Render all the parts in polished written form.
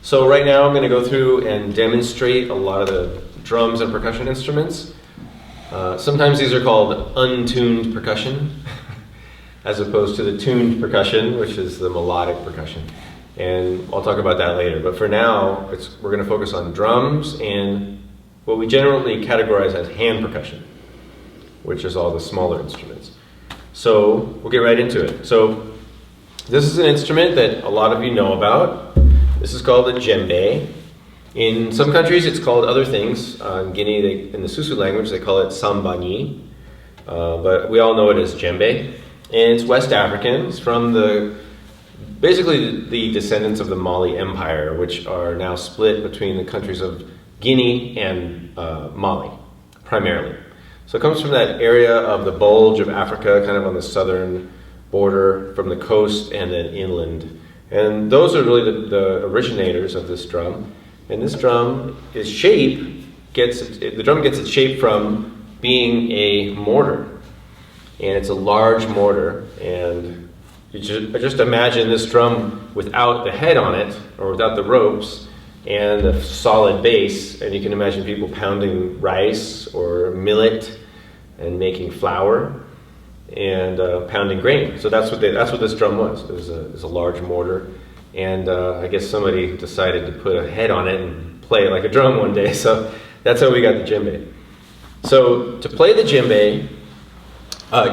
So right now I'm going to go through and demonstrate a lot of the drums and percussion instruments. Sometimes these are called untuned percussion as opposed to the tuned percussion, which is the melodic percussion. And I'll talk about that later. But for now, we're going to focus on drums and what we generally categorize as hand percussion, which is all the smaller instruments. So we'll get right into it. So this is an instrument that a lot of you know about. This is called a djembe. In some countries it's called other things. In Guinea, in the Susu language, they call it sambani. But we all know it as djembe. And it's West African. It's from basically the descendants of the Mali Empire, which are now split between the countries of Guinea and Mali, primarily. So it comes from that area of the bulge of Africa, kind of on the southern border, from the coast and then inland. And those are really the originators of this drum. And this drum, the drum gets its shape from being a mortar. And it's a large mortar. And just imagine this drum without the head on it, or without the ropes, and a solid base. And you can imagine people pounding rice or millet and making flour and pounding grain. So that's what this drum was. It was a large mortar. And I guess somebody decided to put a head on it and play it like a drum one day. So that's how we got the djembe. So to play the djembe,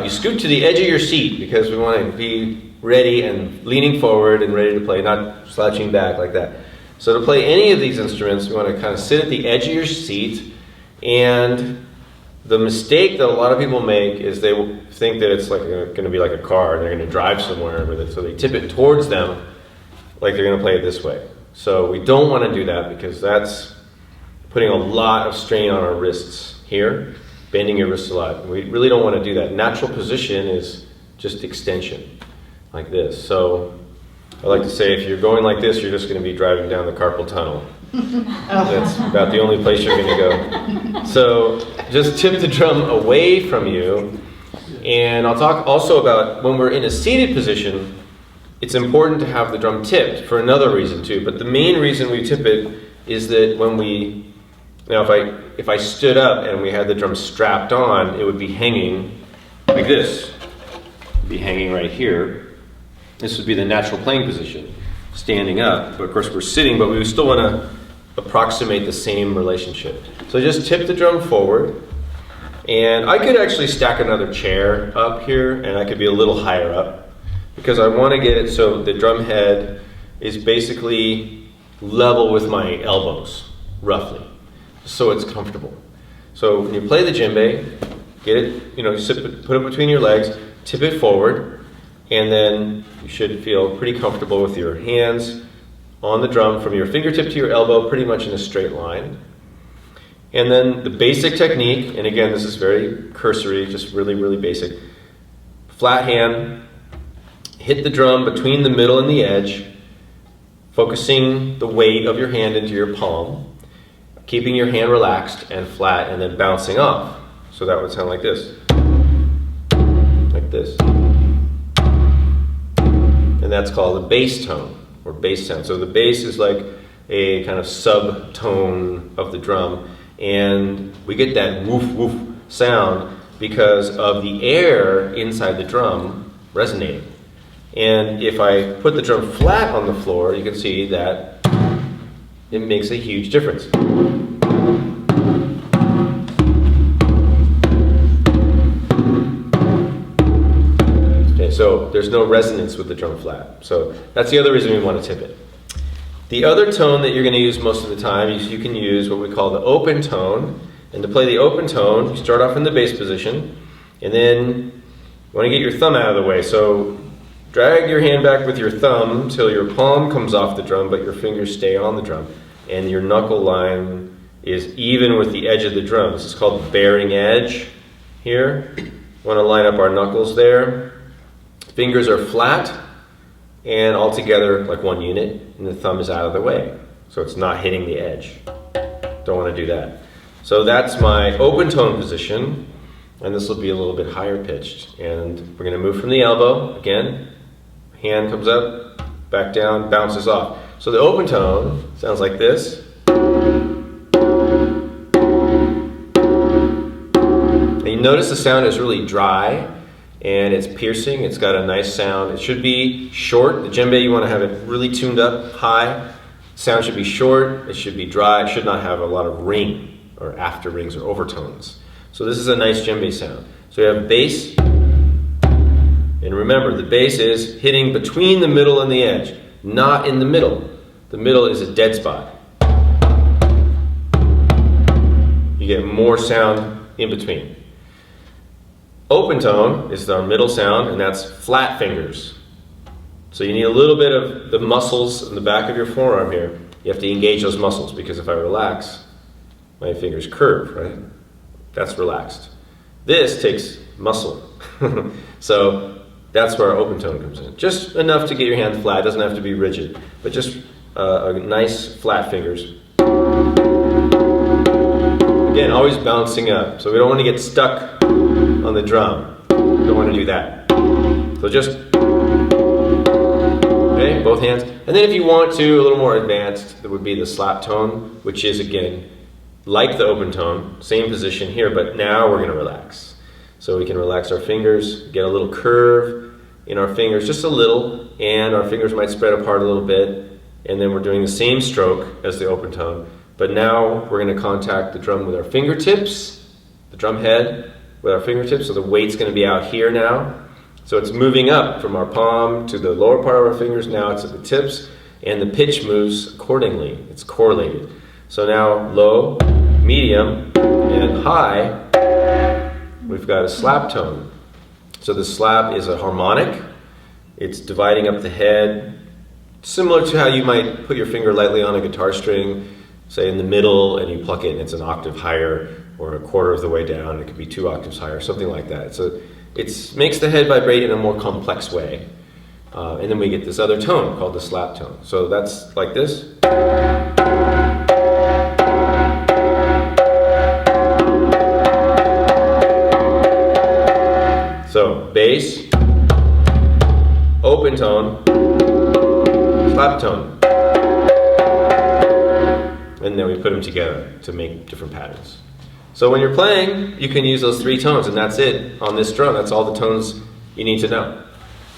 you scoot to the edge of your seat because we want to be ready and leaning forward and ready to play, not slouching back like that. So to play any of these instruments, you want to kind of sit at the edge of your seat. And the mistake that a lot of people make is they think that it's like going to be like a car and they're going to drive somewhere with it. So they tip it towards them like they're going to play it this way. So we don't want to do that because that's putting a lot of strain on our wrists here, bending your wrists a lot. We really don't want to do that. Natural position is just extension, like this. So I like to say if you're going like this, you're just going to be driving down the carpal tunnel. That's about the only place you're going to go. So just tip the drum away from you. And I'll talk also about when we're in a seated position, it's important to have the drum tipped for another reason too. But the main reason we tip it is that when if I stood up and we had the drum strapped on, it would be hanging like this. It would be hanging right here. This would be the natural playing position, standing up. But of course we're sitting, but we still want to approximate the same relationship. So just tip the drum forward. And I could actually stack another chair up here, and I could be a little higher up, because I want to get it so the drum head is basically level with my elbows, roughly, so it's comfortable. So when you play the djembe, get it, put it between your legs, tip it forward, and then you should feel pretty comfortable with your hands on the drum from your fingertip to your elbow, pretty much in a straight line. And then the basic technique, and again, this is very cursory, just really, really basic. Flat hand, hit the drum between the middle and the edge, focusing the weight of your hand into your palm, keeping your hand relaxed and flat, and then bouncing off. So that would sound like this. Like this. And that's called a bass tone, or bass sound. So the bass is like a kind of subtone of the drum, and we get that woof woof sound because of the air inside the drum resonating. And if I put the drum flat on the floor, you can see that it makes a huge difference. Okay, so there's no resonance with the drum flat. So that's the other reason we want to tip it. The other tone that you're going to use most of the time, you can use what we call the open tone. And to play the open tone, you start off in the bass position, and then you want to get your thumb out of the way. So drag your hand back with your thumb till your palm comes off the drum, but your fingers stay on the drum. And your knuckle line is even with the edge of the drum. This is called the bearing edge here. We want to line up our knuckles there. Fingers are flat and all together like one unit, and the thumb is out of the way. So it's not hitting the edge. Don't want to do that. So that's my open tone position, and this will be a little bit higher pitched. And we're going to move from the elbow again. Hand comes up, back down, bounces off. So the open tone sounds like this. And you notice the sound is really dry and it's piercing. It's got a nice sound. It should be short. The djembe, you want to have it really tuned up high. Sound should be short. It should be dry. It should not have a lot of ring or after rings or overtones. So this is a nice djembe sound. So you have bass. And remember, the bass is hitting between the middle and the edge, not in the middle. The middle is a dead spot. You get more sound in between. Open tone is our middle sound, and that's flat fingers. So you need a little bit of the muscles in the back of your forearm here. You have to engage those muscles, because if I relax, my fingers curve, right? That's relaxed. This takes muscle. So that's where our open tone comes in. Just enough to get your hand flat. It doesn't have to be rigid, but just a nice flat fingers. Again, always bouncing up. So we don't want to get stuck on the drum. We don't want to do that. So just, okay, both hands. And then if you want to, a little more advanced, that would be the slap tone, which is, again, like the open tone, same position here, but now we're going to relax. So we can relax our fingers, get a little curve in our fingers, just a little, and our fingers might spread apart a little bit, and then we're doing the same stroke as the open tone, but now we're going to contact the drum with our fingertips, the drum head with our fingertips, so the weight's going to be out here now. So it's moving up from our palm to the lower part of our fingers, now it's at the tips, and the pitch moves accordingly. It's correlated. So now low, medium, and high, we've got a slap tone. So the slap is a harmonic. It's dividing up the head, similar to how you might put your finger lightly on a guitar string, say in the middle, and you pluck it and it's an octave higher or a quarter of the way down. It could be 2 octaves higher, something like that. So it makes the head vibrate in a more complex way. And then we get this other tone called the slap tone. So that's like this. So bass, open tone, slap tone. And then we put them together to make different patterns. So when you're playing, you can use those 3 tones, and that's it on this drum. That's all the tones you need to know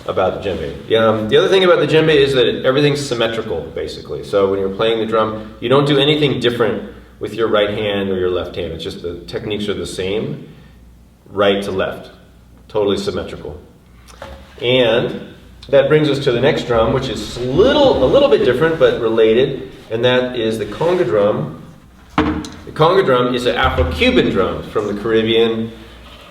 about the djembe. The other thing about the djembe is that everything's symmetrical, basically. So when you're playing the drum, you don't do anything different with your right hand or your left hand. It's just the techniques are the same, right to left. Totally symmetrical. And that brings us to the next drum, which is a little bit different, but related, and that is the conga drum. The conga drum is an Afro-Cuban drum from the Caribbean,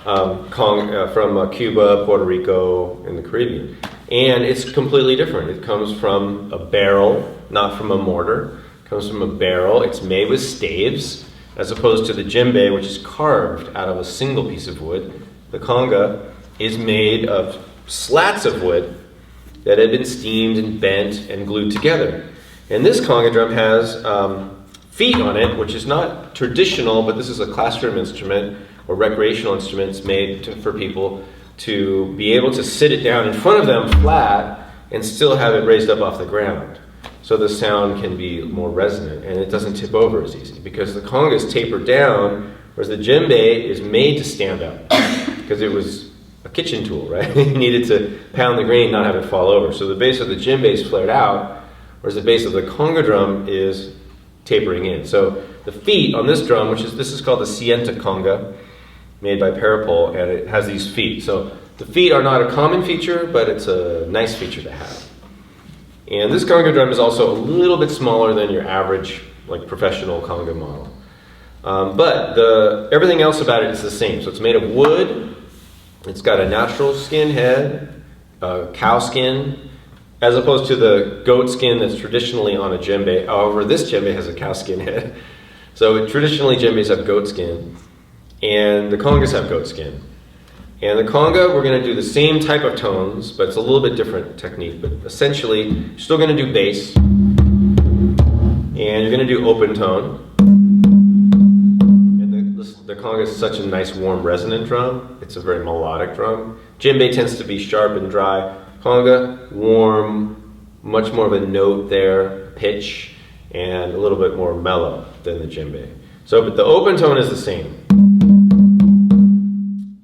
from Cuba, Puerto Rico, and the Caribbean. And it's completely different. It comes from a barrel, not from a mortar. It comes from a barrel. It's made with staves, as opposed to the djembe, which is carved out of a single piece of wood. The conga is made of slats of wood that have been steamed and bent and glued together. And this conga drum has feet on it, which is not traditional, but this is a classroom instrument or recreational instruments made for people to be able to sit it down in front of them flat and still have it raised up off the ground. So the sound can be more resonant and it doesn't tip over as easy, because the conga is tapered down, whereas the djembe is made to stand up because it was a kitchen tool, right? You needed to pound the grain, not have it fall over. So the base of the djembe is flared out, whereas the base of the conga drum is tapering in. So the feet on this drum, this is called the Sienta conga, made by Parapole, and it has these feet. So the feet are not a common feature, but it's a nice feature to have. And this conga drum is also a little bit smaller than your average, like professional conga model. But everything else about it is the same. So it's made of wood. It's got a natural skin head, cow skin, as opposed to the goat skin that's traditionally on a djembe. However, this djembe has a cow skin head. So traditionally djembes have goat skin, and the congas have goat skin. And the conga, we're going to do the same type of tones, but it's a little bit different technique. But essentially, you're still going to do bass, and you're going to do open tone. And the conga is such a nice, warm, resonant drum. It's a very melodic drum. Djembe tends to be sharp and dry. Conga, warm, much more of a note there, pitch and a little bit more mellow than the djembe. So, but the open tone is the same.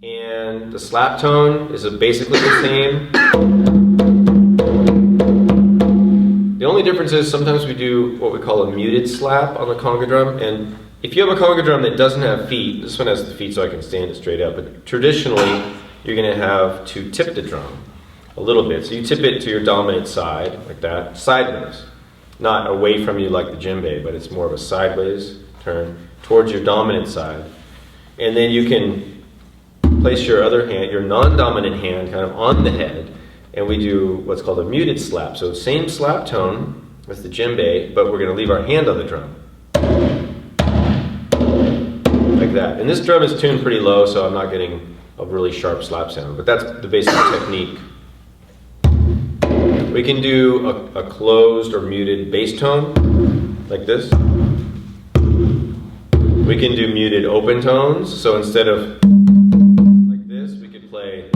And the slap tone is basically the same. The only difference is sometimes we do what we call a muted slap on the conga drum. And if you have a conga drum that doesn't have feet, this one has the feet so I can stand it straight up, but traditionally you're going to have to tip the drum a little bit. So you tip it to your dominant side, like that, sideways. Not away from you like the djembe, but it's more of a sideways turn towards your dominant side. And then you can place your other hand, your non-dominant hand, kind of on the head, and we do what's called a muted slap. So same slap tone as the djembe, but we're going to leave our hand on the drum. Like that. And this drum is tuned pretty low, so I'm not getting a really sharp slap sound, but that's the basic technique. We can do a closed or muted bass tone, like this. We can do muted open tones, so instead of like this, we could play,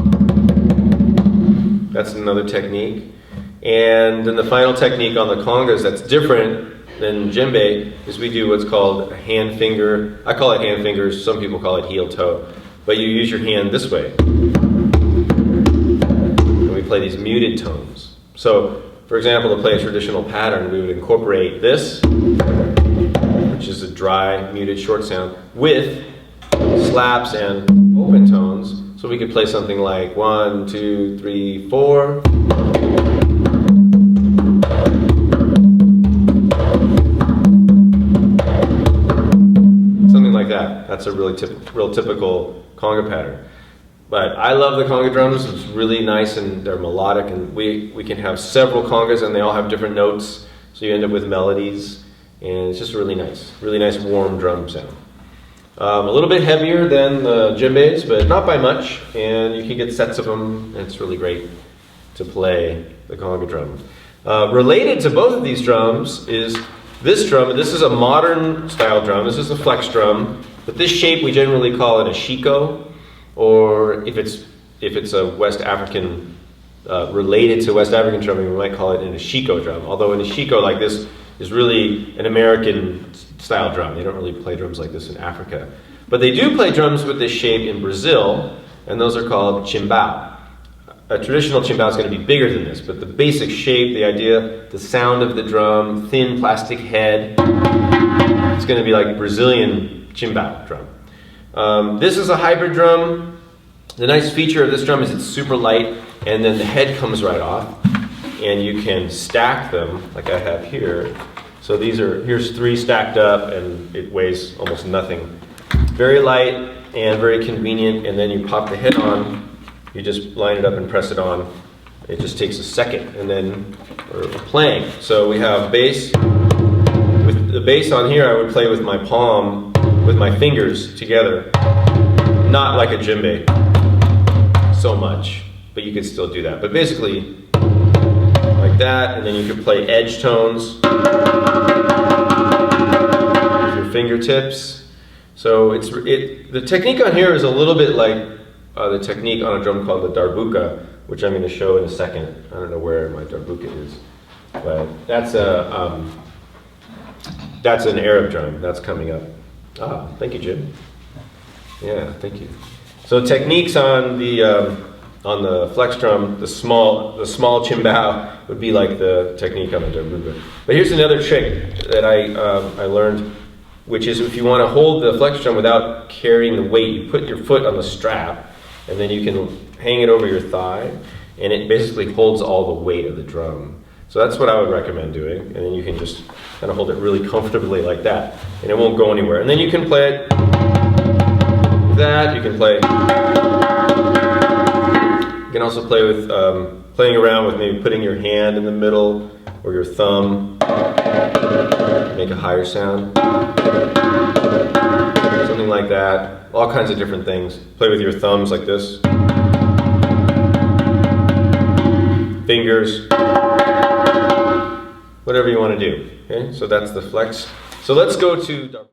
that's another technique. And then the final technique on the congas that's different than djembe is we do what's called a hand finger. I call it hand fingers, some people call it heel toe, but you use your hand this way. And we play these muted tones. So, for example, to play a traditional pattern, we would incorporate this, which is a dry, muted short sound, with slaps and open tones. So we could play something like 1, 2, 3, 4. Something like that. That's a really real typical conga pattern. But I love the conga drums. It's really nice and they're melodic, and we can have several congas and they all have different notes, so you end up with melodies, and it's just really nice warm drum sound. A little bit heavier than the djembes, but not by much, and you can get sets of them, and it's really great to play the conga drum. Related to both of these drums is this drum. This is a modern style drum. This is a flex drum, but this shape we generally call it a shiko. Or if it's a West African, related to West African drumming, we might call it an ashiko drum. Although an ashiko like this is really an American style drum. They don't really play drums like this in Africa. But they do play drums with this shape in Brazil, and those are called chimbal. A traditional chimbal is going to be bigger than this, but the basic shape, the idea, the sound of the drum, thin plastic head, it's going to be like Brazilian chimbal drum. This is a hybrid drum. The nice feature of this drum is it's super light, and then the head comes right off, and you can stack them like I have here. So here's 3 stacked up, and it weighs almost nothing. Very light and very convenient, and then you pop the head on, you just line it up and press it on. It just takes a second, and then we're playing. So we have bass. With the bass on here, I would play with my palm, with my fingers together, not like a djembe so much, but you could still do that. But basically, like that, and then you could play edge tones with your fingertips. So the technique on here is a little bit like the technique on a drum called the darbuka, which I'm going to show in a second. I don't know where my darbuka is, but that's an Arab drum that's coming up. Ah, thank you, Jim. Yeah, thank you. So techniques on the flex drum, the small chimbal would be like the technique on the darbuka. But here's another trick that I learned, which is if you want to hold the flex drum without carrying the weight, you put your foot on the strap, and then you can hang it over your thigh, and it basically holds all the weight of the drum. So that's what I would recommend doing, and then you can just kind of hold it really comfortably like that, and it won't go anywhere. And then you can play it that, you can play, you can also play with, playing around with maybe putting your hand in the middle, or your thumb, make a higher sound, something like that, all kinds of different things. Play with your thumbs like this, fingers, whatever you want to do. Okay, so that's the flex. So let's go to